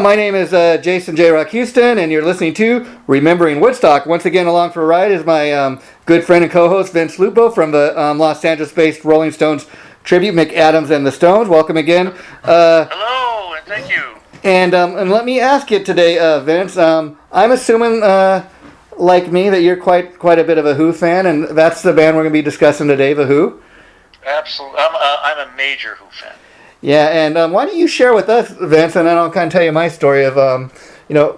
my name is Jason J. Rock Houston, and you're listening to Remembering Woodstock. Once again, along for a ride is my good friend and co-host Vince Lupo from the Los Angeles-based Rolling Stones tribute, Mick Adams and the Stones. Welcome again. Hello, and thank you. And let me ask you today, Vince. I'm assuming, like me, that you're quite a bit of a Who fan, and that's the band we're going to be discussing today, The Who. Absolutely, I'm a major Who fan. Yeah, and why don't you share with us, Vince, and then I'll kind of tell you my story of,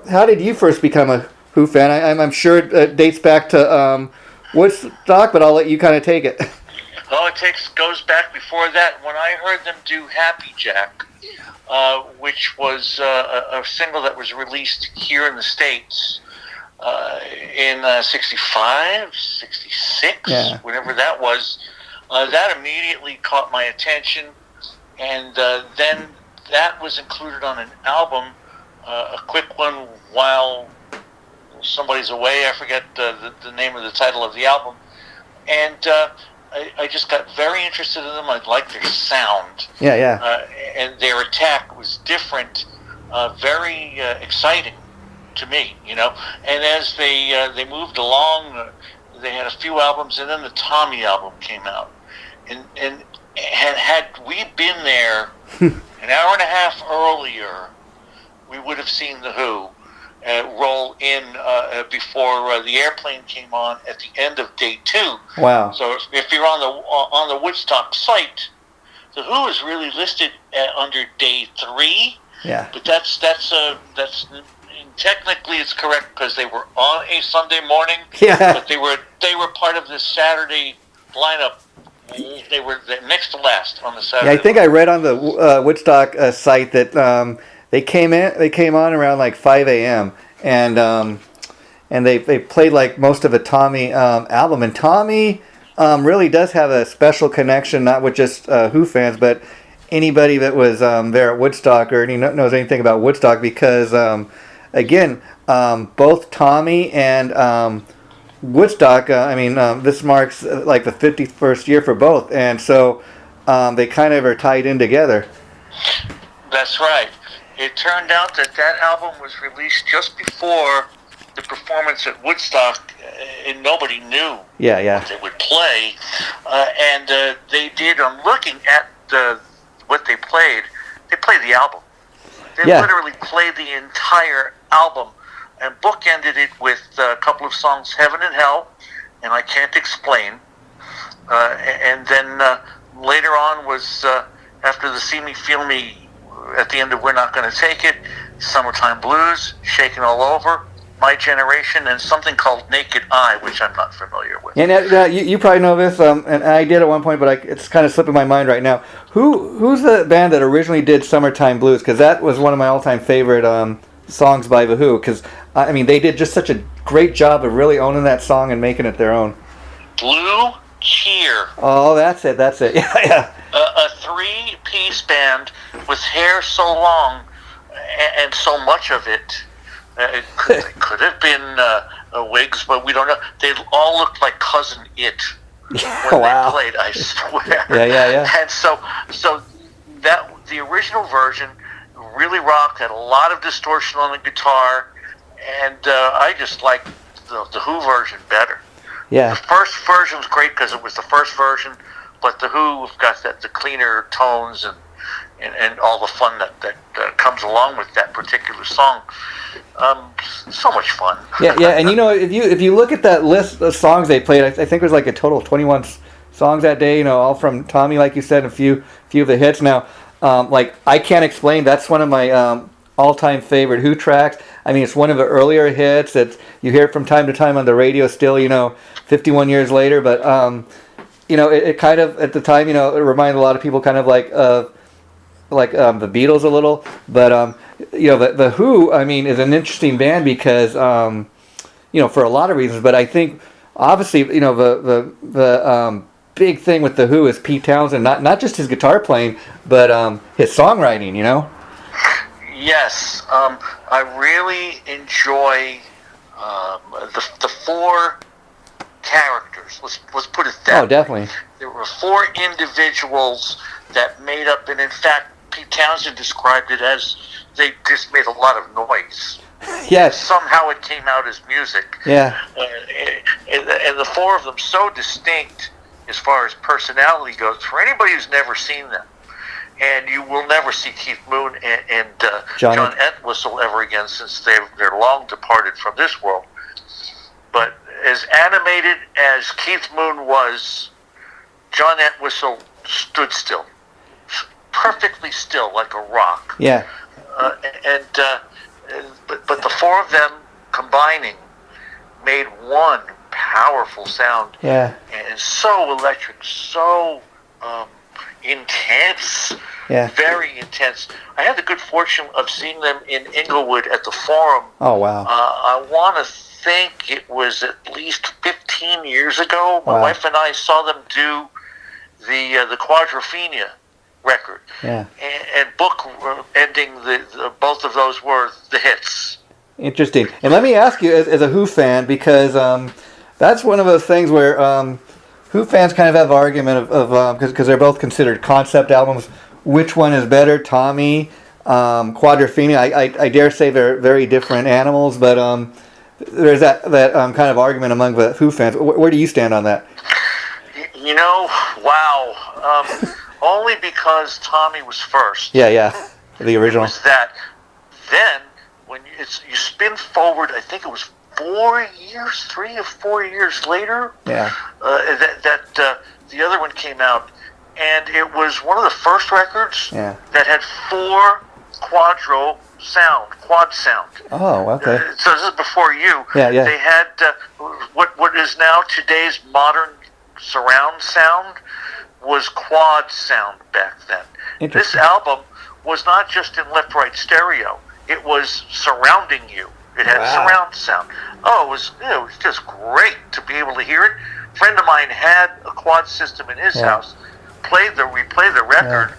how did you first become a Who fan? I'm sure it dates back to Woodstock, but I'll let you kind of take it. Well, goes back before that when I heard them do Happy Jack, which was a single that was released here in the States in 65, 66, whenever that was. That immediately caught my attention. And then that was included on an album, a quick one while somebody's away. I forget the name of the title of the album. And I just got very interested in them. I liked their sound. Yeah. And their attack was different, very exciting to me, And as they moved along, they had a few albums, and then the Tommy album came out. And had we been there an hour and a half earlier, we would have seen the Who roll in before the airplane came on at the end of day 2. Wow! So if you're on the Woodstock site, the Who is really listed under day 3. Yeah. But that's technically it's correct because they were on a Sunday morning. Yeah. But they were part of the Saturday lineup. They were next to last on the Saturday. Yeah, I think I read on the Woodstock site that they came on around like 5 a.m. and they played like most of a Tommy album, and Tommy really does have a special connection, not with just Who fans, but anybody that was there at Woodstock or knows anything about Woodstock, because again, both Tommy and Woodstock, this marks like the 51st year for both, and so they kind of are tied in together. That's right. It turned out that album was released just before the performance at Woodstock, and nobody knew what they would play. And they did, I'm looking at what they played the album. They literally played the entire album and bookended it with a couple of songs, Heaven and Hell, and I Can't Explain. And then later on was, after the See Me, Feel Me, at the end of We're Not Gonna Take It, Summertime Blues, Shaking All Over, My Generation, and something called Naked Eye, which I'm not familiar with. And you probably know this, and I did at one point, but it's kind of slipping my mind right now. Who's the band that originally did Summertime Blues? Because that was one of my all-time favorite songs by The Who, because they did just such a great job of really owning that song and making it their own. Blue Cheer. Oh, that's it. Yeah. A 3-piece band with hair so long and so much of it. It could have been wigs, but we don't know. They all looked like Cousin It when they played, I swear. Yeah. And so that the original version really rocked, had a lot of distortion on the guitar, and I just liked the Who version better. Yeah. The first version's great because it was the first version, but the Who got the cleaner tones and all the fun that comes along with that particular song. So much fun. Yeah, and if you look at that list of songs they played, I think it was like a total of 21 songs that day. All from Tommy, like you said, a few of the hits. Now, like I Can't Explain, that's one of my all-time favorite Who tracks. It's one of the earlier hits that you hear it from time to time on the radio still, 51 years later. But, it kind of, at the time, it reminded a lot of people kind of like the Beatles a little. But, the Who, is an interesting band because, for a lot of reasons. But I think, obviously, the big thing with the Who is Pete Townsend, not just his guitar playing, but his songwriting, Yes, I really enjoy the 4 characters. Let's put it that way. Oh, definitely. There were 4 individuals that made up, and in fact, Pete Townsend described it as they just made a lot of noise. Yes. Somehow it came out as music. Yeah. And the four of them so distinct as far as personality goes. For anybody who's never seen them, and you will never see Keith Moon and John Entwistle ever again, since they're long departed from this world. But as animated as Keith Moon was, John Entwistle stood still, perfectly still, like a rock. Yeah. But the four of them combining made one powerful sound. Yeah. And so electric, so intense. Yeah. Very intense. I had the good fortune of seeing them in Inglewood at the Forum. Oh, wow. I want to think it was at least 15 years ago. My wife and I saw them do the Quadrophenia record. Yeah. And book ending, the both of those were the hits. Interesting. And let me ask you, as a Who fan, because that's one of those things where Who fans kind of have an argument of because they're both considered concept albums. Which one is better, Tommy, Quadrophenia? I dare say they're very different animals, but there's that kind of argument among the Who fans. Where do you stand on that? You know, wow. Only because Tommy was first. Yeah, the original. It was that. Then, when you spin forward, I think it was 3 or 4 years later. Yeah. That the other one came out, and it was one of the first records that had 4 quad sound. Oh, okay. So this is before you. Yeah. They had what is now today's modern surround sound was quad sound back then. This album was not just in left-right stereo; it was surrounding you. It had surround sound. Oh, it was just great to be able to hear it. A friend of mine had a quad system in his house. We played the record,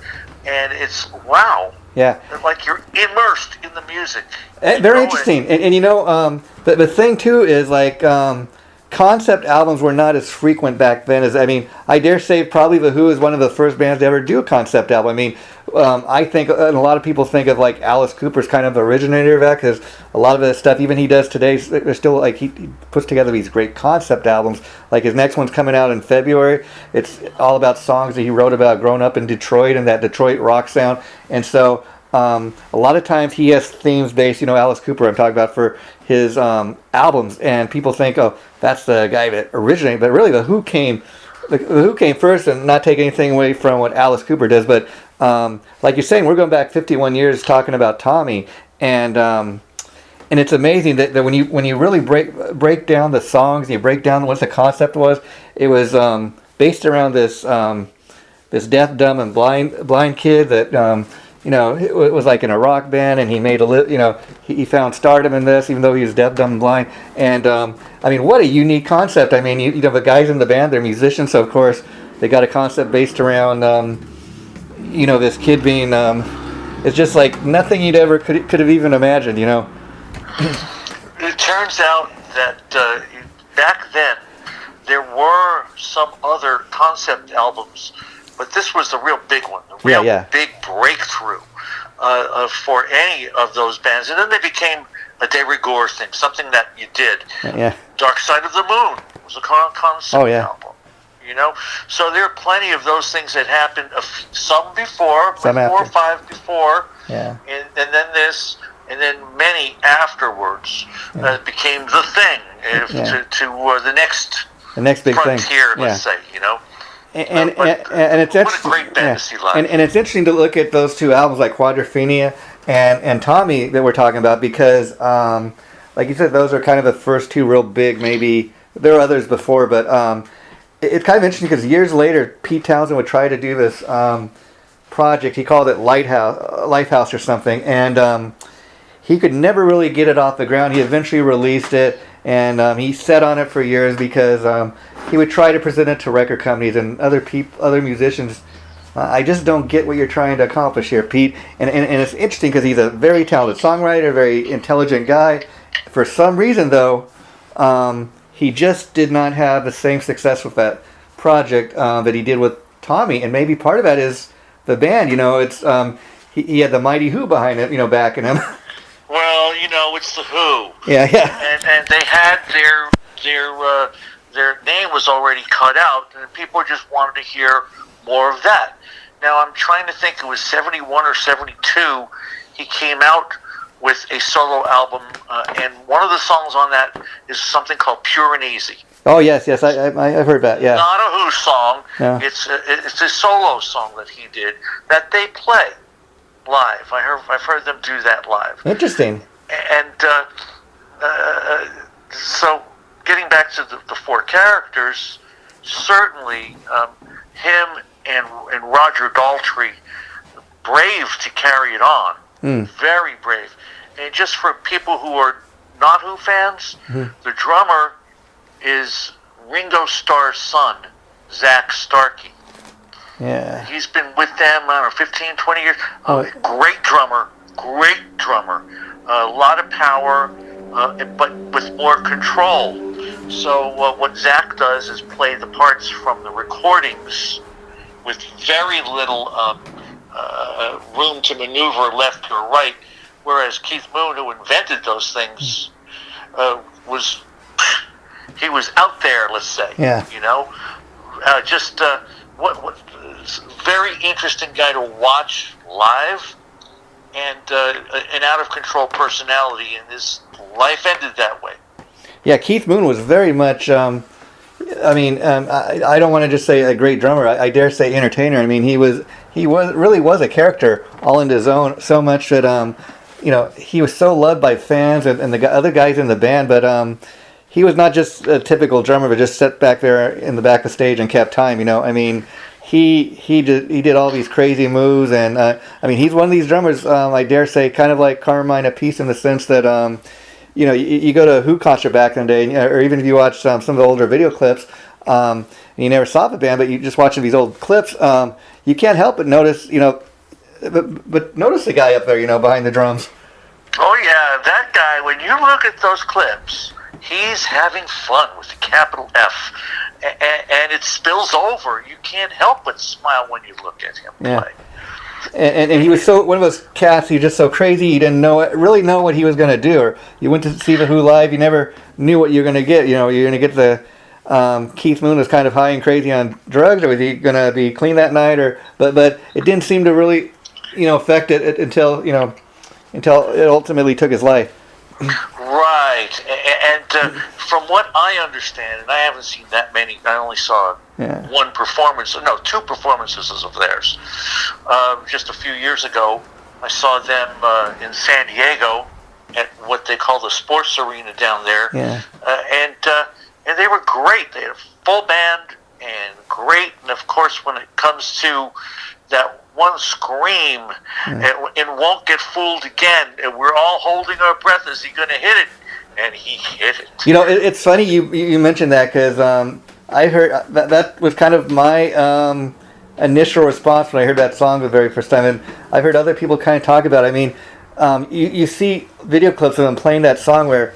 and it's wow. Yeah. Like you're immersed in the music. Very interesting. And you know, the thing too is like concept albums were not as frequent back then as, I mean, I dare say probably The Who is one of the first bands to ever do a concept album. I mean, I think, and a lot of people think of like Alice Cooper's kind of the originator of that, because a lot of the stuff even he does today, there's still like he puts together these great concept albums. Like his next one's coming out in February. It's all about songs that he wrote about growing up in Detroit and that Detroit rock sound. And so a lot of times he has themes based, you know, Alice Cooper I'm talking about, for his albums, and people think, oh, that's the guy that originated, but really the Who came first, and not take anything away from what Alice Cooper does, but like you're saying, we're going back 51 years talking about Tommy, and it's amazing that when you really break down the songs, and you break down what the concept was, it was based around this deaf, dumb, and blind kid that you know, it was like in a rock band, and he made he found stardom in this, even though he was deaf, dumb, and blind. And I mean, what a unique concept. I mean, you know, the guys in the band, they're musicians, so of course they got a concept based around you know, this kid being it's just like nothing you'd ever could have even imagined, you know. It turns out that back then there were some other concept albums, but this was the real big one, the real big breakthrough for any of those bands. And then they became a de rigueur thing, something that you did. Yeah. Dark Side of the Moon was a concept album. You know, so there are plenty of those things that happened. Some before, some 4 or 5 before, and then this, and then many afterwards became the thing to the next big frontier, thing. Let's say, you know. And it's what a great band to see live. And it's interesting to look at those two albums, like Quadrophenia and Tommy, that we're talking about, because, like you said, those are kind of the first two real big. Maybe there were others before, but it's kind of interesting because years later, Pete Townsend would try to do this project. He called it Lifehouse or something, and he could never really get it off the ground. He eventually released it, and he sat on it for years because he would try to present it to record companies and other musicians. I just don't get what you're trying to accomplish here, Pete. And it's interesting because he's a very talented songwriter, very intelligent guy. For some reason, though, he just did not have the same success with that project that he did with Tommy. And maybe part of that is the band. You know, it's he had the Mighty Who behind him, backing him. Well, it's the Who. Yeah, yeah. And they had their name was already cut out, and people just wanted to hear more of that. Now, I'm trying to think, it was 71 or 72, he came out with a solo album, and one of the songs on that is something called Pure and Easy. Oh, yes, I've heard that, yeah. Not a Who song. No. It's a solo song that he did that they play live. I've heard them do that live. Interesting. And so, getting back to the four characters, certainly him and Roger Daltrey, brave to carry it on. Very brave. And just for people who are not Who fans, the drummer is Ringo Starr's son, Zach Starkey. Yeah. He's been with them, 15, 20 years. Great drummer. A lot of power, but with more control. So what Zach does is play the parts from the recordings with very little room to maneuver left or right, whereas Keith Moon, who invented those things, was out there, let's say. Yeah. What very interesting guy to watch live, and an out of control personality, and his life ended that way. Yeah, Keith Moon was very much. I don't want to just say a great drummer. I dare say entertainer. I mean, he really was a character all into his own. So much that he was so loved by fans and the other guys in the band. But he was not just a typical drummer, but just sat back there in the back of the stage and kept time. He did all these crazy moves, and he's one of these drummers. I dare say, kind of like Carmine Appice in the sense that. You go to a Who concert back in the day, or even if you watch some of the older video clips, and you never saw the band, but you just watching these old clips, you can't help but notice, but notice the guy up there, behind the drums. Oh yeah, that guy. When you look at those clips, he's having fun with a capital F, and it spills over. You can't help but smile when you look at him play. And he was one of those cats. He was just so crazy. You didn't really know what he was going to do. Or you went to see the Who live. You never knew what you were going to get. You're going to get the Keith Moon was kind of high and crazy on drugs, or was he going to be clean that night? But it didn't seem to really affect it until it ultimately took his life. Right. And from what I understand, and I haven't seen that many. I only saw two performances of theirs. Just a few years ago, I saw them in San Diego at what they call the sports arena down there. Yeah. And they were great. They had a full band and great. And of course, when it comes to that one scream, and won't get fooled again, and we're all holding our breath. Is he going to hit it? And he hit it. It's funny you mentioned that, because I heard that was kind of my initial response when I heard that song the very first time, and I've heard other people kind of talk about it. You see video clips of him playing that song where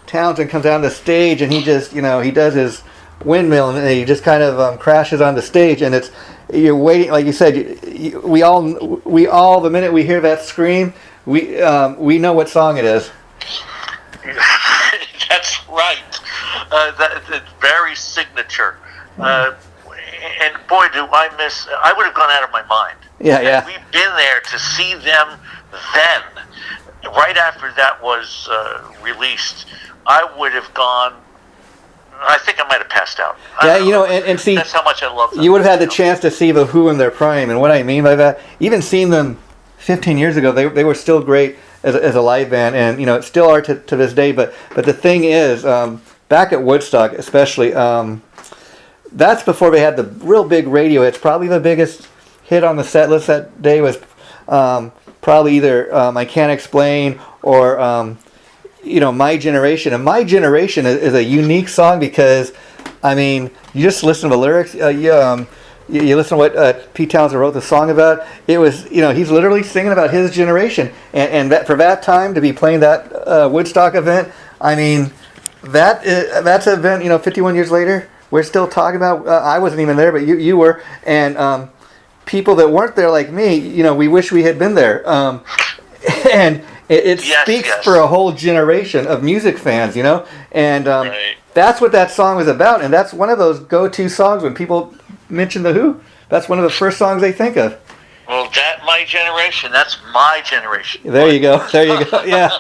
Townsend comes down the stage and he just he does his windmill and he just kind of crashes on the stage, and you're waiting, like you said. We all the minute we hear that scream, we know what song it is. That's right. That's very signature. And boy, do I miss. I would have gone out of my mind. Yeah. We've been there to see them then. Right after that was released, I would have gone. I think I might have passed out. And see, that's how much I love them. You would have had the chance to see the Who in their prime, and what I mean by that, even seeing them 15 years ago, they were still great as a live band, and still are to this day. But the thing is, back at Woodstock, especially, that's before they had the real big radio hits. Probably the biggest hit on the set list that day was probably either I Can't Explain or My Generation. And My Generation is a unique song because, you just listen to the lyrics. You listen to what Pete Townsend wrote the song about. It was, he's literally singing about his generation. And that, for that time to be playing that Woodstock event, that's an event, 51 years later, we're still talking about. I wasn't even there, but you were. And people that weren't there like me, we wish we had been there. And it speaks for a whole generation of music fans, and that's what that song was about. And that's one of those go-to songs when people mention The Who. That's one of the first songs they think of. Well, my generation, that's my generation. There you go. Yeah.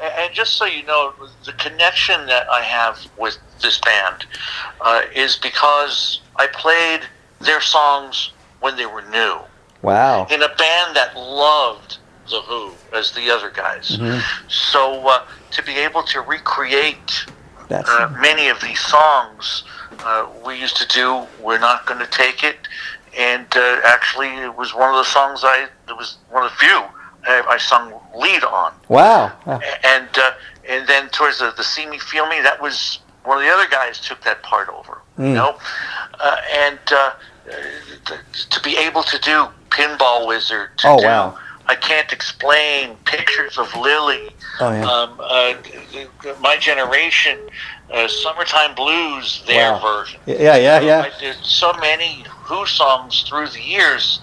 And just so you know, the connection that I have with this band is because I played their songs when they were new. Wow. In a band that loved The Who as the other guys. Mm-hmm. So to be able to recreate many of these songs we used to do, We're Not Gonna Take It, and actually it was one of the songs it was one of the few I sung lead on. Wow. And then towards the See Me, Feel Me, that was one of the other guys took that part over, and to be able to do Pinball Wizard, wow. I Can't Explain, Pictures of Lily, my generation, Summertime Blues, their version. Yeah. I did so many Who songs through the years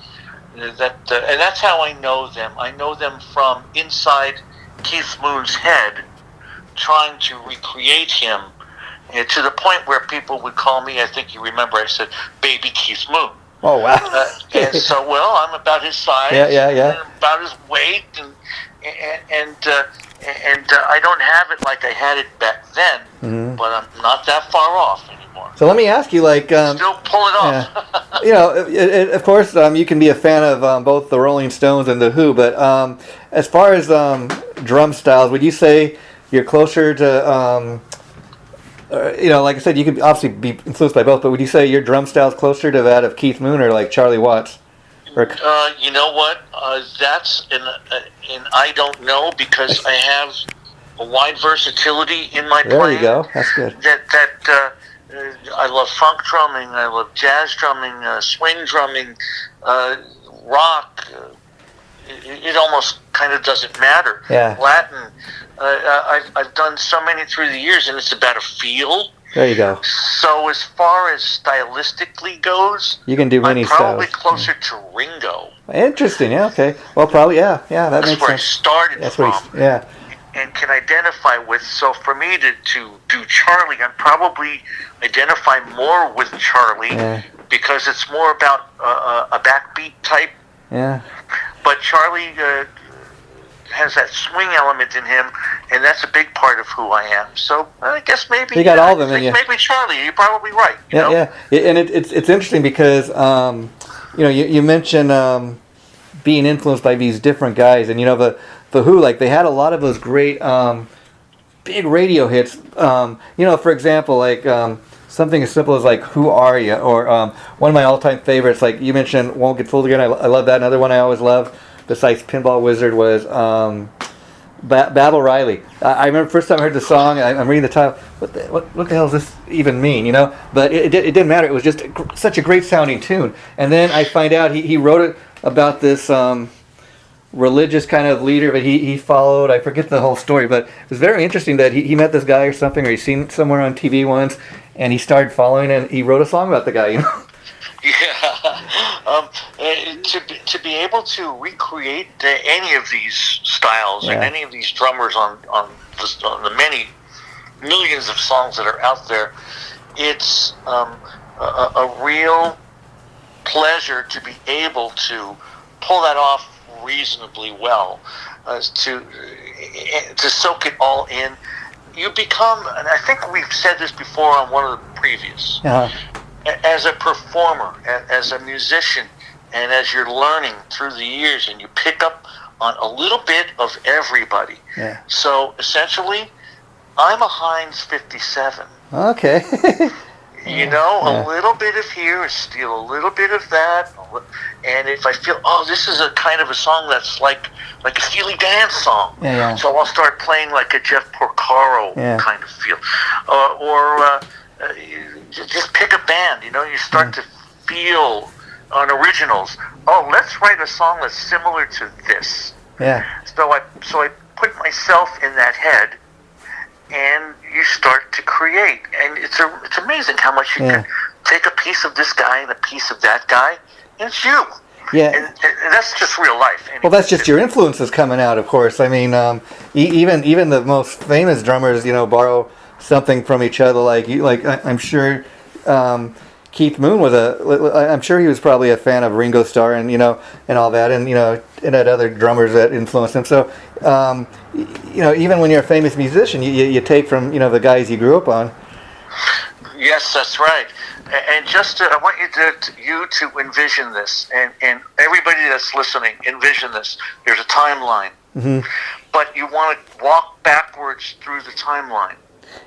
that, and that's how I know them. I know them from inside Keith Moon's head, trying to recreate him, to the point where people would call me, I think you remember, I said, Baby Keith Moon. Oh, wow. And so, I'm about his size, and about his weight, and I don't have it like I had it back then, but I'm not that far off anymore. So let me ask you, still pull it off. Of course, you can be a fan of both the Rolling Stones and The Who, but as far as drum styles, would you say you're closer to... like I said, you could obviously be influenced by both, but would you say your drum style is closer to that of Keith Moon or like Charlie Watts? You know what? That's I don't know, because I have a wide versatility in my playing. There you go. That's good. That I love funk drumming, I love jazz drumming, swing drumming, rock. It almost kind of doesn't matter. Yeah. Latin. I've done so many through the years, and it's about a feel. There you go. So as far as stylistically goes, you can do many styles. I'm probably closer to Ringo. Interesting. Yeah. Okay. Well, probably. Yeah. That makes sense. That's where I started from. Yeah. And can identify with. So for me to do Charlie, I'm probably identify more with Charlie because it's more about a backbeat type. Yeah. But Charlie has that swing element in him, and that's a big part of who I am. So I guess maybe you got all of them in you. Maybe Charlie, you're probably right. Yeah. And it's interesting because you mentioned being influenced by these different guys, and the Who, like they had a lot of those great big radio hits. For example, like something as simple as like "Who Are You?" or one of my all-time favorites, like you mentioned, "Won't Get Fooled Again." I love that. Another one I always love, besides Pinball Wizard, was Babel Riley. I remember first time I heard the song, I'm reading the title, what the hell does this even mean, But it didn't matter. It was just such a great sounding tune. And then I find out he wrote it about this religious kind of leader, but he followed, I forget the whole story, but it was very interesting that he met this guy or something, or he seen it somewhere on TV once, and he started following, and he wrote a song about the guy, Yeah. To be able to recreate any of these styles and any of these drummers on the many millions of songs that are out there, it's a real pleasure to be able to pull that off reasonably well, to soak it all in. You become, and I think we've said this before on one of the previous, as a performer, as a musician, and as you're learning through the years, and you pick up on a little bit of everybody. Yeah. So essentially, I'm a Heinz 57. Okay. A little bit of here, steal a little bit of that, and if I feel, this is a kind of a song that's like a Steely Dan song, so I'll start playing like a Jeff Porcaro kind of feel, or just pick a band, you start to feel on originals, let's write a song that's similar to this. Yeah. So I put myself in that head, and you start to create, and it's amazing how much you can take a piece of this guy and a piece of that guy, It's you. Yeah. And that's just real life. Anyway. Well, that's just your influences coming out, of course. I mean, even the most famous drummers, borrow something from each other. I'm sure Keith Moon I'm sure he was probably a fan of Ringo Starr and all that, and and had other drummers that influenced him. So even when you're a famous musician, you take from the guys you grew up on. Yes, that's right. And just I want you to envision this, and everybody that's listening, envision this. There's a timeline, but you want to walk backwards through the timeline.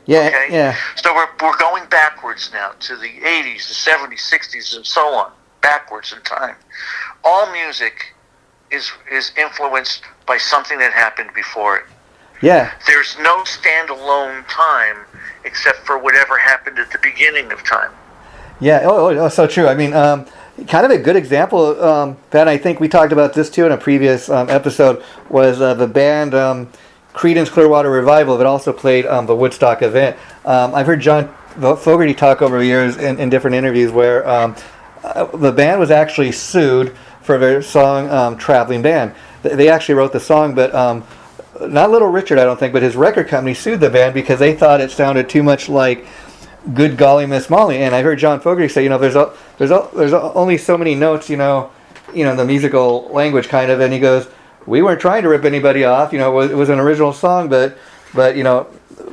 Yeah, okay? yeah. So we're going backwards now to the 80s, the 70s, 60s, and so on, backwards in time. All music is influenced by something that happened before it. Yeah. There's no standalone time except for whatever happened at the beginning of time. Yeah, oh, so true. I mean, kind of a good example, Ben, I think we talked about this too in a previous episode, was the band Credence Clearwater Revival that also played the Woodstock event. I've heard John Fogerty talk over the years in different interviews where the band was actually sued for their song Traveling Band. They actually wrote the song, but not Little Richard, I don't think, but his record company sued the band because they thought it sounded too much like Good Golly Miss Molly. And I heard John Fogerty say, there's only so many notes, the musical language kind of, and he goes, we weren't trying to rip anybody off, it was an original song, but the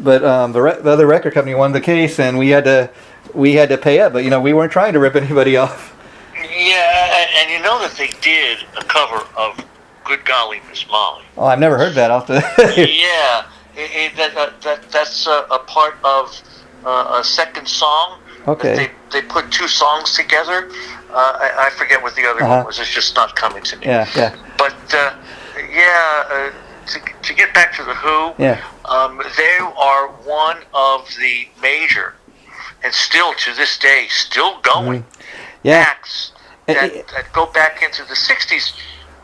other record company won the case, and we had to pay up, but we weren't trying to rip anybody off. Yeah, and that they did a cover of Good Golly Miss Molly. Oh, I've never heard that. Yeah, that's a part of a second song. Okay. They put two songs together. I forget what the other one was. It's just not coming to me. Yeah. But to get back to the Who, they are one of the major, and still to this day, still going acts that go back into the 60s.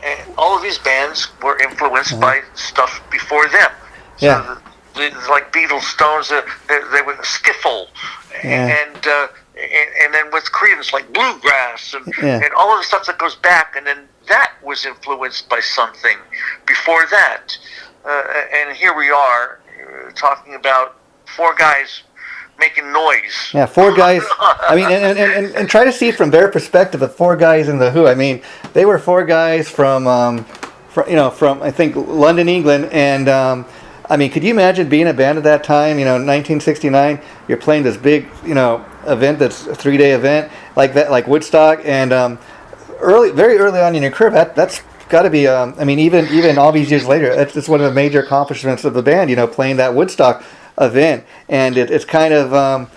And all of these bands were influenced by stuff before them. So like Beatles, Stones, they were skiffle, and then with Credence, like bluegrass, and all of the stuff that goes back, and then that was influenced by something before that. And here we are talking about four guys making noise. Yeah, four guys. I mean, and try to see it from their perspective. The four guys in the Who. I mean, they were four guys from I think London, England, and I mean, could you imagine being a band at that time? 1969. You're playing this big, event that's a 3-day event like that, like Woodstock, and very early on in your career, that's got to be. I mean, even all these years later, it's one of the major accomplishments of the band. Playing that Woodstock event, and it's kind of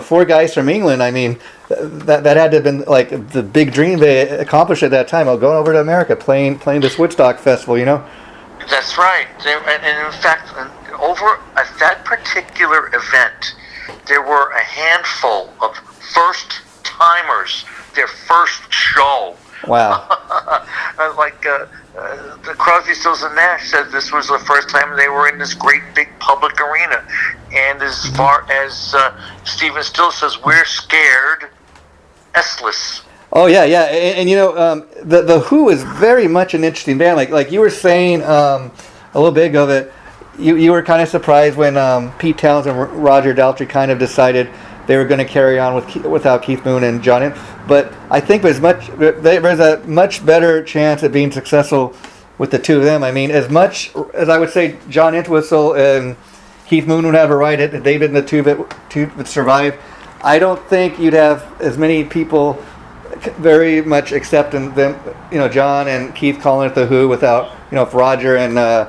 four guys from England. I mean, that had to have been like the big dream they accomplished at that time. Going over to America, playing this Woodstock festival. That's right. And in fact, over at that particular event, there were a handful of first-timers, their first show. Wow. Like the Crosby, Stills and Nash said this was the first time they were in this great big public arena. And as far as Stephen Stills says, we're scared, S-less. Oh yeah, and the Who is very much an interesting band. Like you were saying a little bit of it, you were kind of surprised when Pete Townsend and Roger Daltrey kind of decided they were going to carry on without Keith Moon and John. But I think there's a much better chance of being successful with the two of them. I mean, as much as I would say John Entwistle and Keith Moon would have a right at David and the two that survive, I don't think you'd have as many people very much accepting them, John and Keith calling it the Who without, if Roger and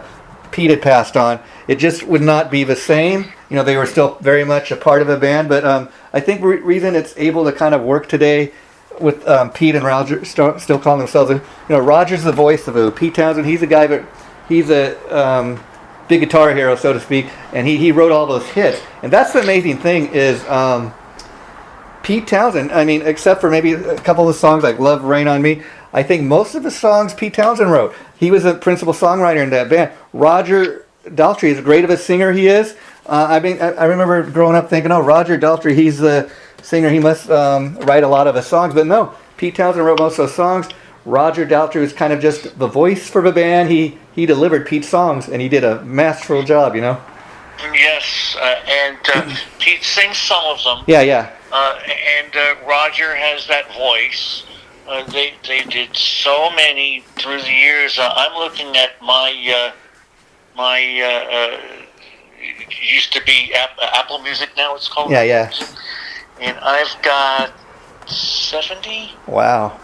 Pete had passed on, it just would not be the same. They were still very much a part of the band, but I think the reason it's able to kind of work today with Pete and Roger still calling themselves, Roger's the voice of the Who. Pete Townsend, he's a guy that he's a big guitar hero, so to speak, and he wrote all those hits. And that's the amazing thing is Pete Townsend, I mean, except for maybe a couple of songs like Love Rain on Me, I think most of the songs Pete Townsend wrote. He was a principal songwriter in that band. Roger Daltrey, as great of a singer he is, I remember growing up thinking, Roger Daltrey, he's the singer, he must write a lot of his songs. But no, Pete Townsend wrote most of those songs. Roger Daltrey was kind of just the voice for the band. He delivered Pete's songs, and he did a masterful job, Yes, and Pete sings some of them. Yeah. And Roger has that voice. They did so many through the years. I'm looking at my it used to be Apple Music, now it's called. Yeah. And I've got 70. Wow.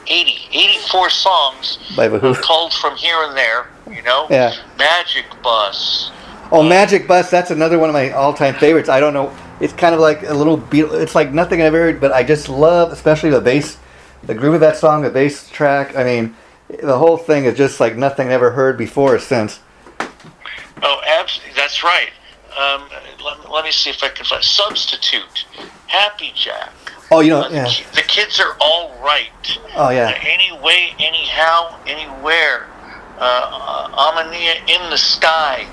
84 songs culled from here and there, Yeah. Magic Bus. Oh, Magic Bus, that's another one of my all-time favorites. I don't know, it's kind of like a little it's like nothing I've ever heard, but I just love, especially the bass, the groove of that song, the bass track. I mean, the whole thing is just like nothing I've ever heard before or since. Oh, absolutely, that's right. Let me see if I can find Substitute, Happy Jack. Oh, the kids are all right. Oh, yeah. Anyway, anyhow, anywhere. Amania in the Sky.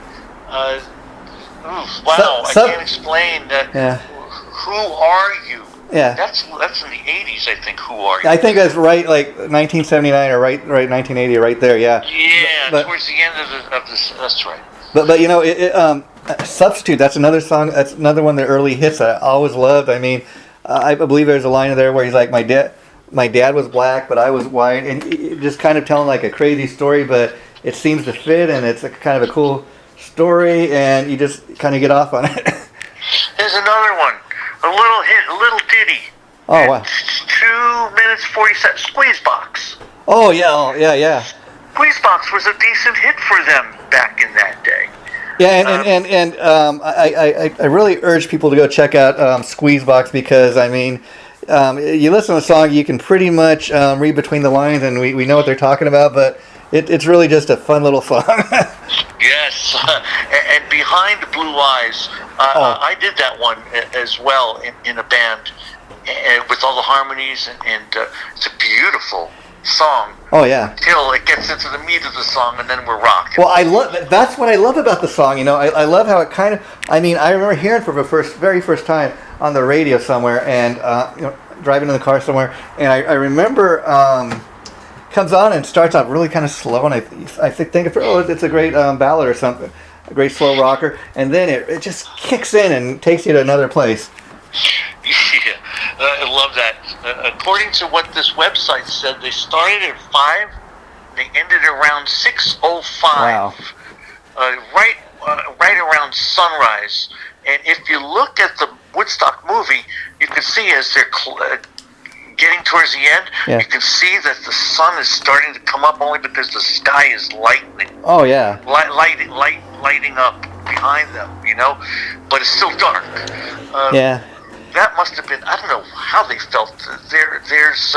Wow, I can't explain that. Yeah. Who Are You? Yeah. That's in the 80s, I think. Who Are You? I think that's right, like 1979 or right 1980, right there. Yeah. Yeah, towards the end of this. That's right. But Substitute. That's another song. That's another one of the early hits that I always loved. I mean, I believe there's a line in there where he's like, my dad was black, but I was white, and just kind of telling like a crazy story, but it seems to fit, and it's kind of a cool story, and you just kind of get off on it. There's another one, a little hit, a little ditty. Oh, wow. 2 minutes 40 seconds. Squeeze Box. Oh yeah. Squeeze Box was a decent hit for them back in that day. Yeah, and I really urge people to go check out Squeezebox, because I mean, you listen to the song, you can pretty much read between the lines, and we know what they're talking about, but it's really just a fun little song. Yes, and Behind Blue Eyes, I did that one as well in a band, with all the harmonies, and it's a beautiful song. Oh yeah. Until it gets into the meat of the song, and then we're rocking. Well, that's what I love about the song. I love how it kind of. I mean, I remember hearing it for the very first time on the radio somewhere, and driving in the car somewhere, and I remember comes on and starts out really kind of slow, and I think it's a great ballad or something, a great slow rocker, and then it just kicks in and takes you to another place. Yeah, I love that. According to what this website said, they started at 5, they ended around 6:05. Wow. Right around sunrise. And if you look at the Woodstock movie, you can see as they're getting towards the end, you can see that the sun is starting to come up, only because the sky is lightening. Oh yeah. Lighting up behind them, but it's still dark. Yeah. That must have been, I don't know how they felt. There's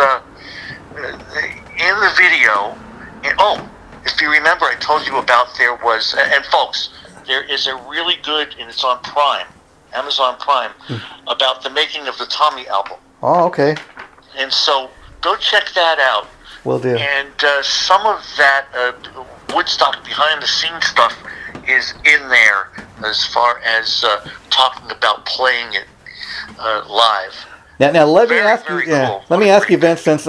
in the video, and if you remember, I told you about there was, and folks, there is a really good, and it's on Prime, Amazon Prime, about the making of the Tommy album. Oh, okay. And so go check that out. Will do. And some of that Woodstock behind the scenes stuff is in there, as far as talking about playing it live. Now let me ask you. Cool. Let me ask you, Vince, since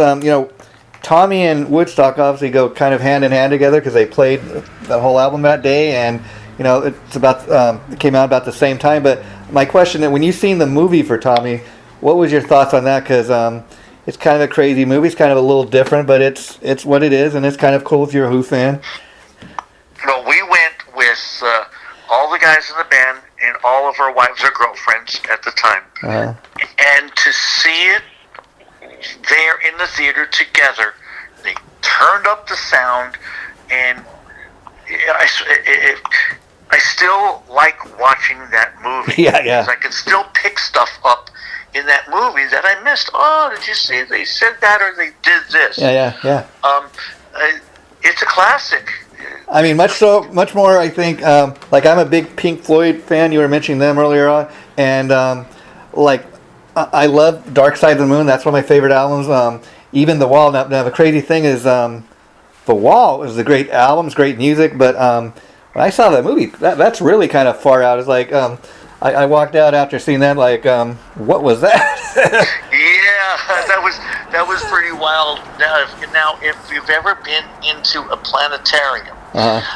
Tommy and Woodstock obviously go kind of hand in hand together, because they played the whole album that day, and it's about it came out about the same time. But my question is, when you seen the movie for Tommy, what was your thoughts on that? Because it's kind of a crazy movie. It's kind of a little different, but it's what it is, and it's kind of cool if you're a Who fan. No, we went with all the guys in the band and all of our wives or girlfriends at the time. Uh-huh. And to see it there in the theater together, they turned up the sound, and I still like watching that movie. Yeah. Because I can still pick stuff up in that movie that I missed. Oh, did you see they said that, or they did this? Yeah. It's a classic. I mean, much more, I think, like I'm a big Pink Floyd fan. You were mentioning them earlier on. And, I love Dark Side of the Moon. That's one of my favorite albums. Even The Wall. Now the crazy thing is, The Wall is a great album. It's great music. But when I saw that movie, that's really kind of far out. It's like, I walked out after seeing that, like, what was that? Yeah. that was pretty wild. Now, if you've ever been into a planetarium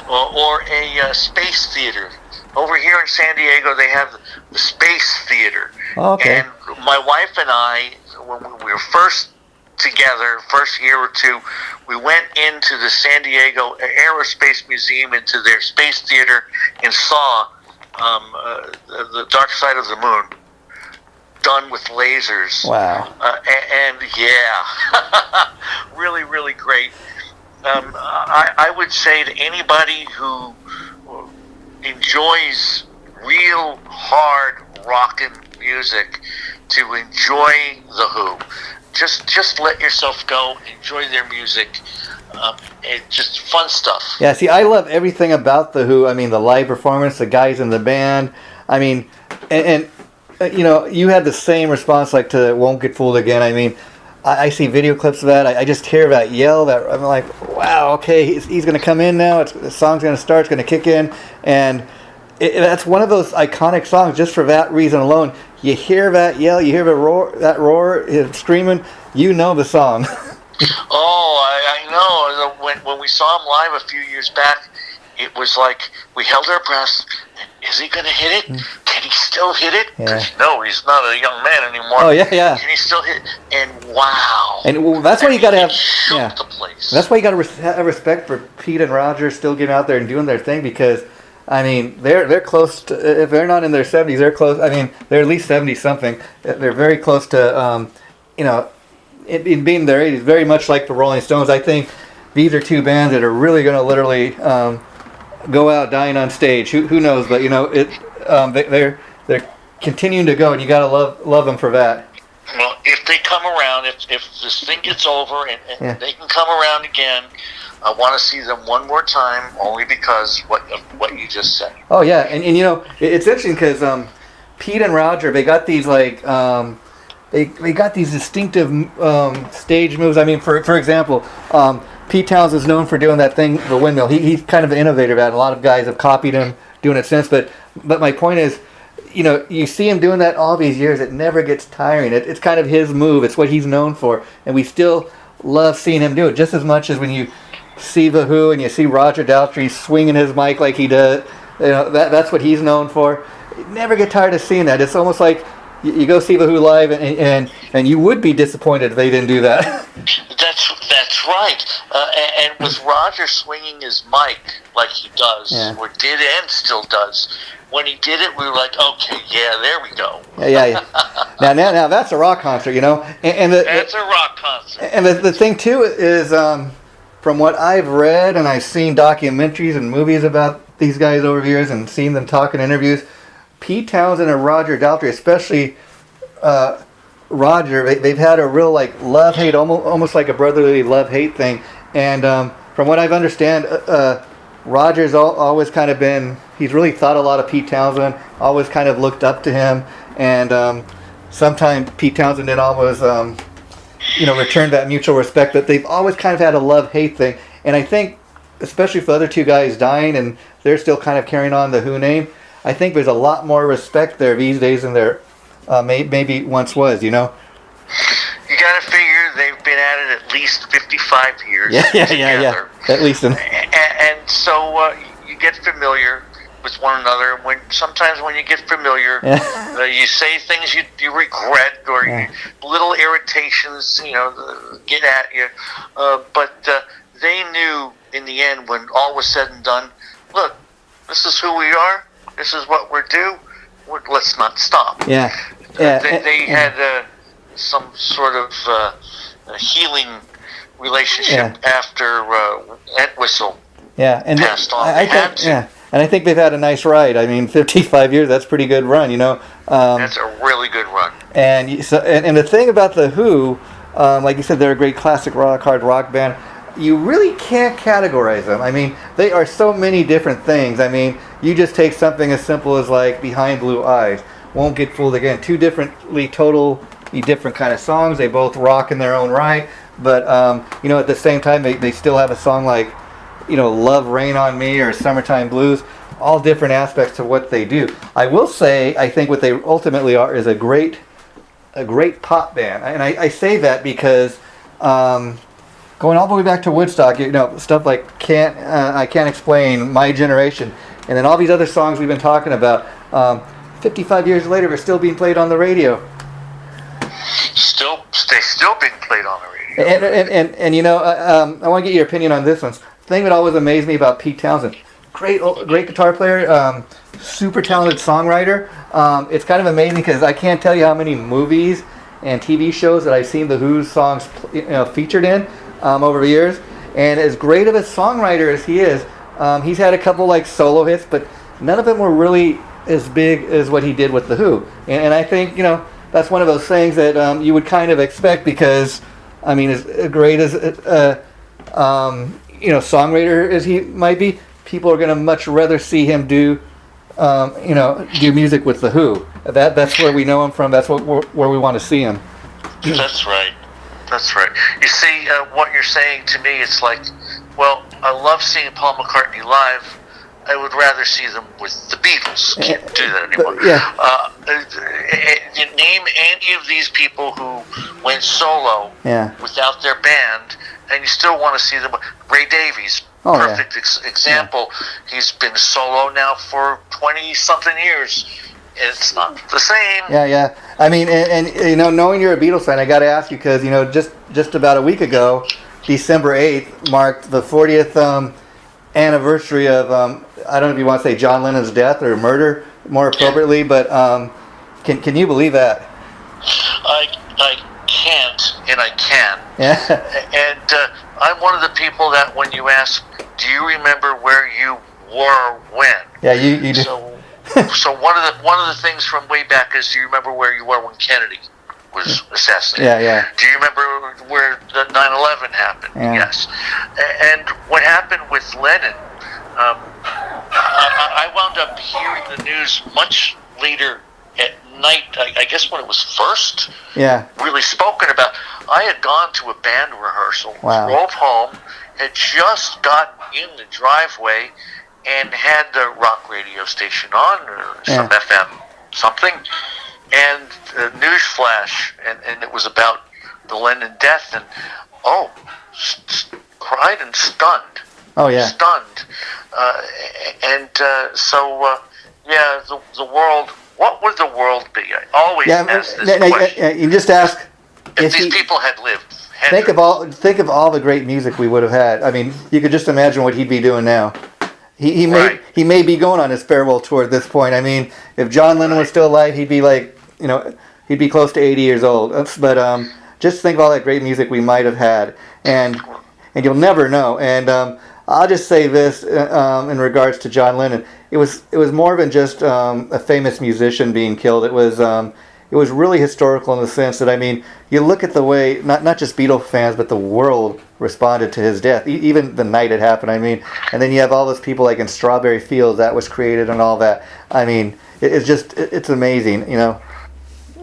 or a space theater, over here in San Diego they have the Space Theater. Oh, okay. And my wife and I, when we were first together, first year or two, we went into the San Diego Aerospace Museum, into their space theater, and saw the Dark Side of the Moon done with lasers. Wow. And yeah, really, really great. I would say to anybody who enjoys real hard rockin' music to enjoy The Who. Just let yourself go, enjoy their music. It's just fun stuff. Yeah, see, I love everything about The Who. I mean, the live performance, the guys in the band. I mean, and you know, you had the same response like to Won't Get Fooled Again. I mean, I see video clips of that. I just hear that yell. That I'm like, wow, okay, he's going to come in now. The song's going to start. It's going to kick in, and that's one of those iconic songs. Just for that reason alone, you hear that yell, you hear the roar, screaming. You know the song. I know. When we saw him live a few years back, it was like we held our breath. Is he going to hit it? Can he still hit it? Yeah. No, he's not a young man anymore. Oh, yeah. Can he still hit it? And wow. And that's why you got to have... Yeah. The place. That's why you got to have respect for Pete and Roger still getting out there and doing their thing, because, I mean, they're close to... If they're not in their 70s, they're close... I mean, they're at least 70-something. They're very close to, in being their 80s, very much like the Rolling Stones. I think these are two bands that are really going to literally... go out dying on stage. Who knows? But they're continuing to go, and you gotta love them for that. Well, if they come around, if this thing gets over and they can come around again, I want to see them one more time, only because of what you just said. Oh yeah, and you know, it's interesting because Pete and Roger, they got these like they got these distinctive stage moves. I mean, for example. Pete Townsend is known for doing that thing, the windmill. He's kind of an innovator at it. A lot of guys have copied him doing it since. But my point is, you know, you see him doing that all these years. It never gets tiring. It's kind of his move. It's what he's known for. And we still love seeing him do it just as much as when you see The Who and you see Roger Daltrey swinging his mic like he does. You know, that's what he's known for. You never get tired of seeing that. It's almost like you go see The Who live and you would be disappointed if they didn't do that. That's right. And with Roger swinging his mic like he does, or did and still does, when he did it, we were like, okay, yeah, there we go. Yeah. Now that's a rock concert, you know. That's a rock concert. And the thing too is, from what I've read and I've seen documentaries and movies about these guys over the years and seen them talk in interviews, Pete Townsend and Roger Daltrey, especially Roger, they've had a real like love-hate, almost like a brotherly love-hate thing. And from what I've understand, Roger's always kind of been, he's really thought a lot of Pete Townsend, always kind of looked up to him. And sometimes Pete Townsend did almost, return that mutual respect. But they've always kind of had a love-hate thing. And I think, especially for the other two guys dying and they're still kind of carrying on the Who name, I think there's a lot more respect there these days than there maybe once was, you know? You got to figure they've been at it at least 55 years. Yeah. At least. And so you get familiar with one another. Sometimes when you get familiar, you say things you regret or little irritations, get at you. But they knew in the end, when all was said and done, look, this is who we are. This is what we're due. Let's not stop. Yeah. They had some sort of healing relationship after Entwistle passed on. And I think they've had a nice ride. I mean, 55 years, that's a pretty good run, you know. That's a really good run. And the thing about The Who, like you said, they're a great classic hard rock band. You really can't categorize them. I mean, they are so many different things. I mean, you just take something as simple as like Behind Blue Eyes, Won't Get Fooled Again. Two totally different kind of songs. They both rock in their own right. But, at the same time, they still have a song like, Love Rain on Me or Summertime Blues. All different aspects to what they do. I will say, I think what they ultimately are is a great a great pop band, and I say that because going all the way back to Woodstock, stuff like I Can't Explain, My Generation, and then all these other songs we've been talking about. 55 years later, they're still being played on the radio. They're still being played on the radio. And I want to get your opinion on this one. The thing that always amazed me about Pete Townsend, great guitar player, super talented songwriter. It's kind of amazing because I can't tell you how many movies and TV shows that I've seen the Who's songs featured in over the years. And as great of a songwriter as he is, he's had a couple like solo hits, but none of them were really as big as what he did with the Who. And I think that's one of those things that you would kind of expect because, I mean, as great as songwriter as he might be, people are going to much rather see him do music with the Who. That's where we know him from. That's where we want to see him. That's right. You see, what you're saying to me, it's like, well, I love seeing Paul McCartney live. I would rather see them with the Beatles. Can't do that anymore. Name any of these people who went solo without their band, and you still want to see them. Ray Davies, perfect example. Yeah. He's been solo now for 20-something years. It's not the same. Yeah. I mean, and knowing you're a Beatles fan, I got to ask you because just about a week ago, December 8th marked the 40th anniversary of I don't know if you want to say John Lennon's death or murder more appropriately, but can you believe that? I can't, and I can. Yeah. And I'm one of the people that when you ask, do you remember where you were when? Yeah, you do. So one of the things from way back is, do you remember where you were when Kennedy was assassinated? Yeah. Do you remember where the 9/11 happened? Yeah. Yes. And what happened with Lennon, I wound up hearing the news much later at night, I guess when it was first really spoken about. I had gone to a band rehearsal, drove home, had just got in the driveway, and had the rock radio station on, or some FM something, and a news flash, and it was about the Lennon death, and cried and stunned. Oh yeah. Stunned. The world, what would the world be? I always ask this question. You just ask if these people had lived. Think of all the great music we would have had. I mean, you could just imagine what he'd be doing now. He may be going on his farewell tour at this point. I mean, if John Lennon was still alive, he'd be he'd be close to 80 years old. But just think of all that great music we might have had, and you'll never know. And I'll just say this in regards to John Lennon. It was more than just a famous musician being killed. It was really historical in the sense that, I mean, you look at the way not just Beatles fans but the world responded to his death, even the night it happened. I mean, and then you have all those people like in Strawberry Fields that was created and all that. I mean, it's amazing,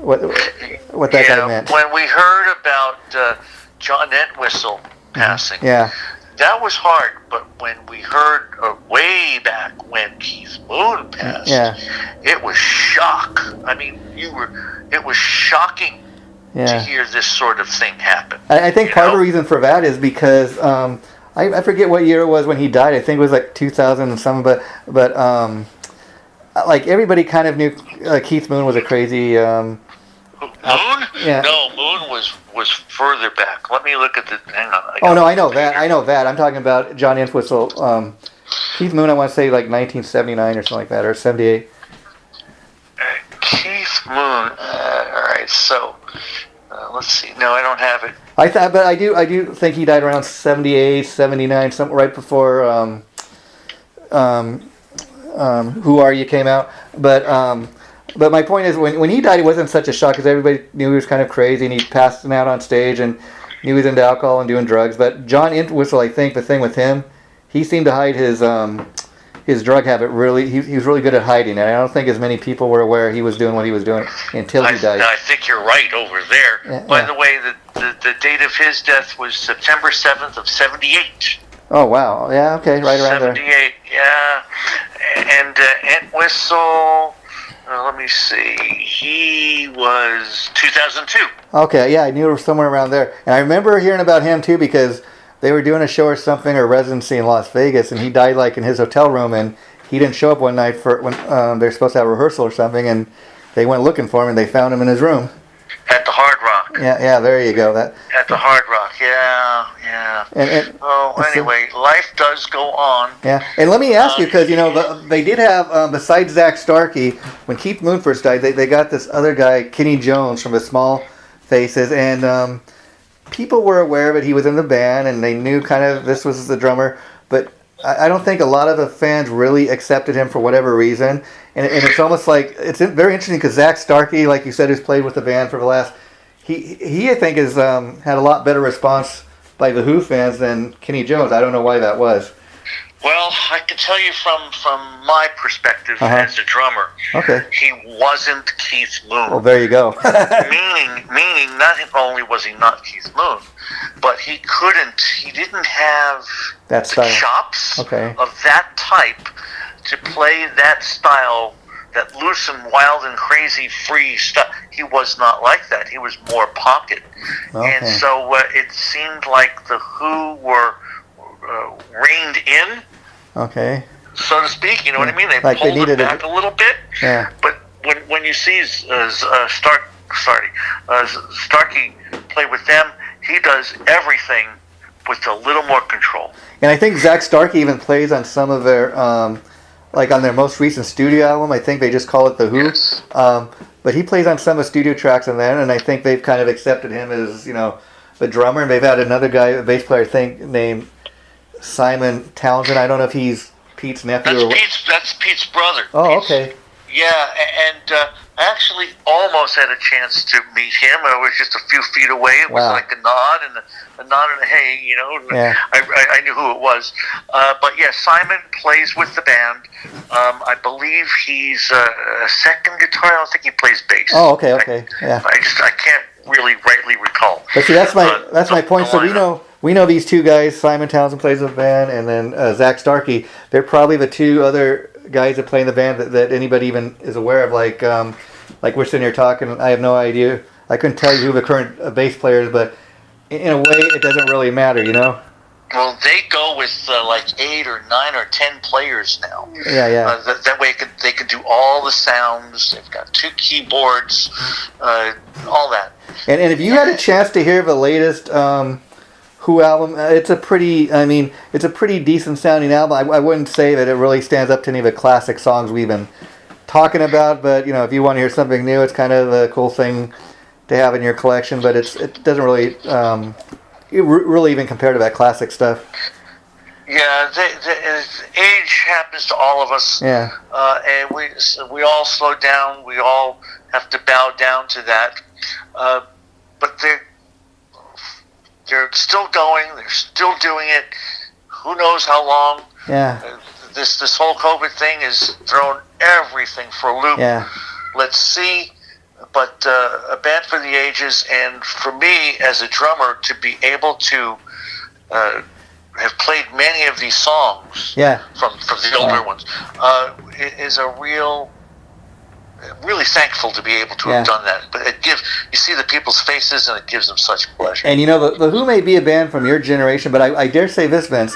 what that guy meant. When we heard about John Entwistle passing, that was hard. But when we heard way back when Keith Moon passed, it was shock. I mean, it was shocking to hear this sort of thing happen. I think part of the reason for that is because I forget what year it was when he died. I think it was like 2000 and something. But like everybody kind of knew Keith Moon was a crazy. Moon? Yeah. No, Moon was further back. Let me look at the. Hang on. I know that. I'm talking about John Entwistle. Keith Moon, I want to say like 1979 or something like that, or 78. Keith Moon. All right, so let's see. No, I don't have it. But I do think he died around 78, 79, something right before Who Are You came out. But my point is, when he died, it wasn't such a shock because everybody knew he was kind of crazy and he passed out on stage and knew he was into alcohol and doing drugs. But John Entwistle, I think the thing with him, he seemed to hide his drug habit really. He was really good at hiding it. I don't think as many people were aware he was doing what he was doing until he died. I think you're right over there. By the way, the date of his death was September 7th of 78. Oh, wow. Yeah, okay, right around 78, there. 78, yeah. And Entwistle... let me see. He was 2002. Okay, yeah, I knew it was somewhere around there. And I remember hearing about him, too, because they were doing a show or something, or residency in Las Vegas, and he died, like, in his hotel room, and he didn't show up one night for when they were supposed to have a rehearsal or something, and they went looking for him, and they found him in his room. At the Hard Rock. Yeah, there you go. At the Hard Rock, yeah. Anyway, life does go on. Yeah, and let me ask you, because, they did have, besides Zach Starkey, when Keith Moon first died, they got this other guy, Kenny Jones, from the Small Faces, and people were aware of it. He was in the band, and they knew kind of this was the drummer, but I don't think a lot of the fans really accepted him for whatever reason. And it's almost like, it's very interesting because Zach Starkey, like you said, who's played with the band for the last, he I think has had a lot better response by the Who fans than Kenny Jones. I don't know why that was. Well, I can tell you from my perspective as a drummer, he wasn't Keith Moon. Well, there you go. meaning not only was he not Keith Moon, but he didn't have that style. The chops of that type to play that style, that loose and wild and crazy free stuff. He was not like that. He was more pocket. And so it seemed like the Who were reined in, so to speak. You know what I mean? They like pulled it back a little bit. Yeah. But when you see Starkey play with them, he does everything with a little more control. And I think Zach Starkey even plays on some of their, like on their most recent studio album. I think they just call it The Who. Yes. But he plays on some of the studio tracks on that, and I think they've kind of accepted him as, the drummer. And they've had another guy, a bass player, I think, named Simon Townsend. I don't know if he's Pete's nephew That's Pete's brother. Oh, okay. Yeah, and I actually almost had a chance to meet him. I was just a few feet away. It was like a nod and a hey, Yeah. I knew who it was. But yeah, Simon plays with the band. I believe he's a second guitar. I don't think he plays bass. Oh, okay. Yeah. I can't really rightly recall. But see, that's my point. So we know these two guys. Simon Townsend plays with the band, and then Zach Starkey. They're probably the two other guys that play in the band that anybody even is aware of. Like we're sitting here talking, I have no idea. I couldn't tell you who the current bass player is, but in a way, it doesn't really matter, Well, they go with like 8 or 9 or 10 players now. Yeah. That way they can do all the sounds. They've got 2 keyboards, all that. And if you had a chance to hear the latest Who album, it's a pretty decent sounding album. I wouldn't say that it really stands up to any of the classic songs we've been talking about, but if you want to hear something new, it's kind of a cool thing to have in your collection. But it doesn't really really even compare to that classic stuff. Yeah, age happens to all of us. Yeah, and we all slow down. We all have to bow down to that. But they're still going. They're still doing it. Who knows how long? Yeah. This whole COVID thing has thrown everything for a loop. Yeah. Let's see. But a band for the ages, and for me as a drummer to be able to have played many of these songs from the older ones is a really thankful to be able to have done that. But you see the people's faces, and it gives them such pleasure. And the Who may be a band from your generation, but I dare say this, Vince,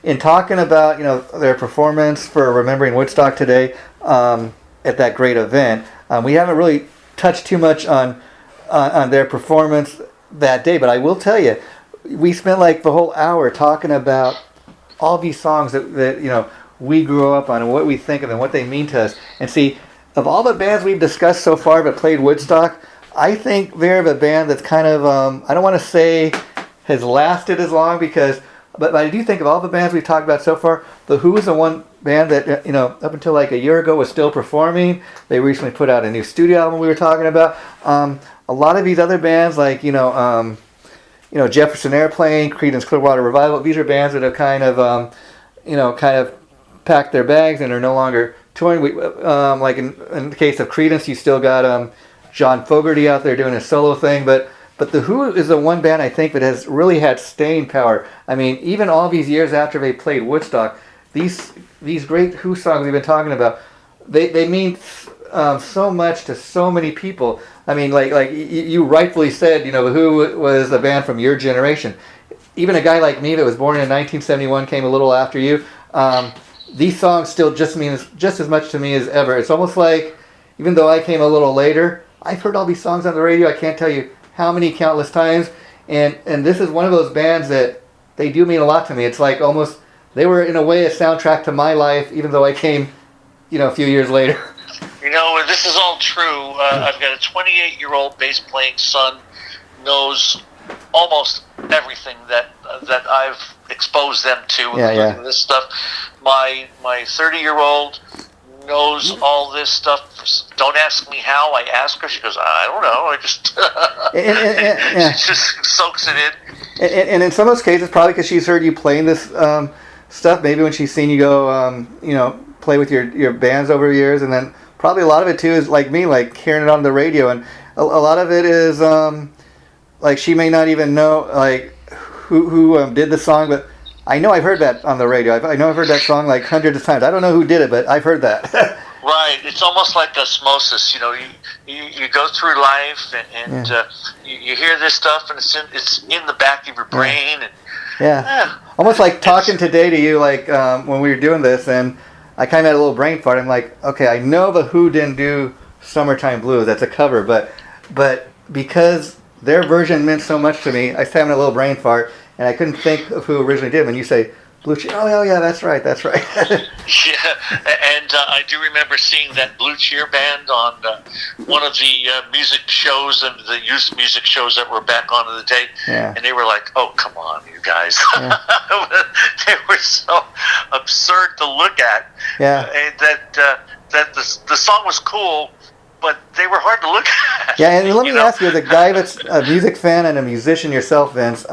in talking about their performance for Remembering Woodstock today at that great event, we haven't really touched too much on their performance that day. But I will tell you, we spent like the whole hour talking about all these songs that we grew up on and what we think of them, what they mean to us. And see, of all the bands we've discussed so far that played Woodstock, I think they're the band that's kind of, I don't want to say has lasted as long but I do think of all the bands we've talked about so far, The Who is the one band that, up until like a year ago was still performing. They recently put out a new studio album we were talking about. A lot of these other bands like, Jefferson Airplane, Credence Clearwater Revival, these are bands that have kind of packed their bags and are no longer touring. Like in the case of Credence, you still got John Fogerty out there doing a solo thing, but The Who is the one band I think that has really had staying power. I mean, even all these years after they played Woodstock, these great Who songs we've been talking about, they mean so much to so many people. I mean, like you rightfully said, Who was a band from your generation. Even a guy like me that was born in 1971, came a little after you. These songs still just mean just as much to me as ever. It's almost like, even though I came a little later, I've heard all these songs on the radio. I can't tell you how many countless times. And this is one of those bands that they do mean a lot to me. It's like almost, they were in a way a soundtrack to my life, even though I came, a few years later. This is all true. I've got a 28-year-old bass-playing son, knows almost everything that I've exposed them to, including this stuff. My 30-year-old knows all this stuff. Don't ask me how. I ask her. She goes, I don't know. I just she just soaks it in. And in some of those cases, probably because she's heard you playing this stuff. Maybe when she's seen you go, play with your bands over the years, and then probably a lot of it too is like me, like hearing it on the radio, and a lot of it is like she may not even know like who did the song, but I know I've heard that on the radio. I know I've heard that song like hundreds of times. I don't know who did it, but I've heard that. Right. It's almost like osmosis. You go through life and you hear this stuff, and it's in the back of your brain. And, almost like talking today to you, like when we were doing this, and I kind of had a little brain fart. I'm like, okay, I know the Who didn't do "Summertime Blues." That's a cover, but because their version meant so much to me, I was having a little brain fart, and I couldn't think of who originally did. When you say Blue Cheer, oh yeah, that's right. Yeah, and I do remember seeing that Blue Cheer band on one of the music shows, and the youth music shows that were back on in the day, and they were like, "Oh, come on, you guys!" They were so absurd to look at. And that the song was cool, but they were hard to look at. Yeah, and let me ask you, as a guy that's a music fan and a musician yourself, Vince,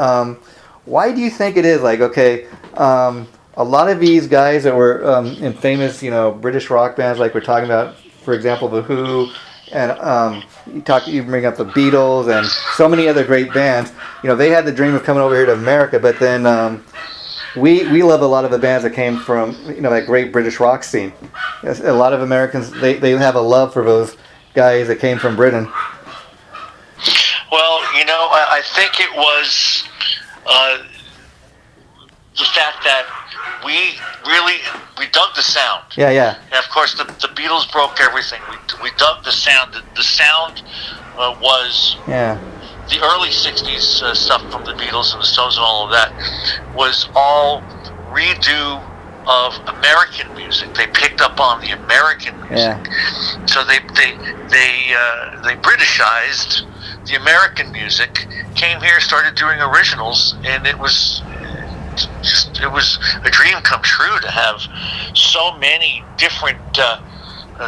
why do you think it is like, okay, a lot of these guys that were in famous, British rock bands, like we're talking about, for example, The Who, and you bring up the Beatles and so many other great bands, they had the dream of coming over here to America, but then we love a lot of the bands that came from, that great British rock scene. A lot of Americans, they have a love for those guys that came from Britain. Well, I think it was the fact that we dug the sound. Yeah. And of course, the Beatles broke everything. We dug the sound. The sound was the early '60s stuff from the Beatles and the Stones and all of that was all redo of American music. They picked up on the American music, so they Britishized the American music. Came here, started doing originals, and it was a dream come true to have so many different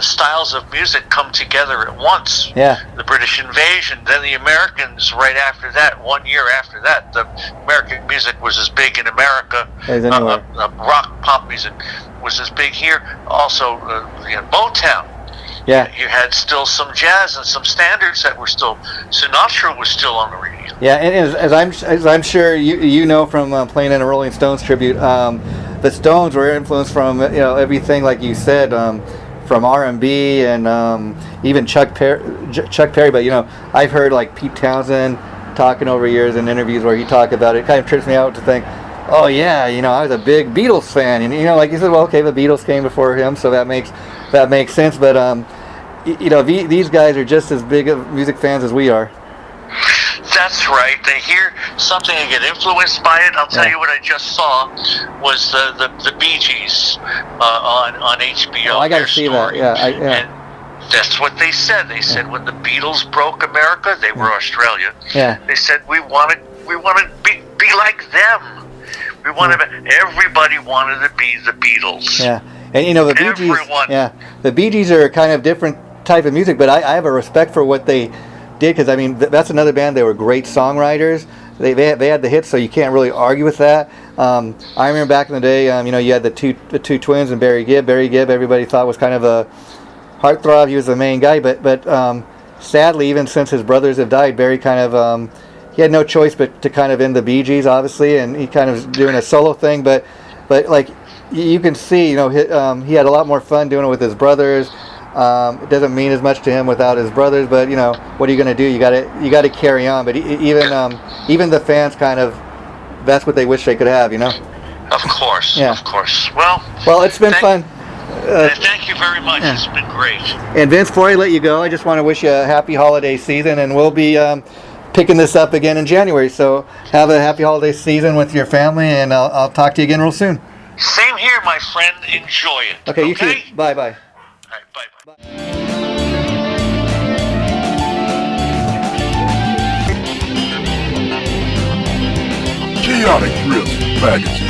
styles of music come together at once. The British invasion, then the Americans right after that. 1 year after that, the American music was as big in America. Rock, pop music was as big here. Also, Motown. You had still some jazz and some standards that were still. Sinatra was still on the radio. Yeah, and as I'm sure you know from playing in a Rolling Stones tribute, the Stones were influenced from everything like you said, from R&B and even Chuck Berry. But I've heard like Pete Townsend talking over years in interviews where he talked about it. It kind of trips me out to think, oh yeah, I was a big Beatles fan, and like you said, well, okay, the Beatles came before him, so that makes sense. But these guys are just as big of music fans as we are. That's right. They hear something and get influenced by it. I'll tell you what I just saw was the Bee Gees on HBO. Oh, I got to see that. And that's what they said. They said when the Beatles broke America, they were Australia. They said we want to be like them. We wanted everybody wanted to be the Beatles. And the Bee Gees. The Bee Gees are a kind of different type of music, but I have a respect for what they did, because that's another band. They were great songwriters. They had the hits, so you can't really argue with that. I remember back in the day, you had the two twins and Barry Gibb. Barry Gibb, everybody thought was kind of a heartthrob. He was the main guy, but sadly, even since his brothers have died, Barry kind of he had no choice but to kind of end the Bee Gees, obviously, and he kind of doing a solo thing. But like you can see, he had a lot more fun doing it with his brothers. It doesn't mean as much to him without his brothers, but you know, what are you going to do? You got to carry on. But even the fans kind of, that's what they wish they could have, you know. Of course. Yeah. Of course. Well, it's been fun. Thank you very much. Yeah. It's been great. And Vince, before I let you go, I just want to wish you a happy holiday season, and we'll be picking this up again in January. So have a happy holiday season with your family, and I'll talk to you again real soon. Same here, my friend. Enjoy it. Okay, you too. Bye-bye. All right, bye-bye. Chaotic Drift Magazine.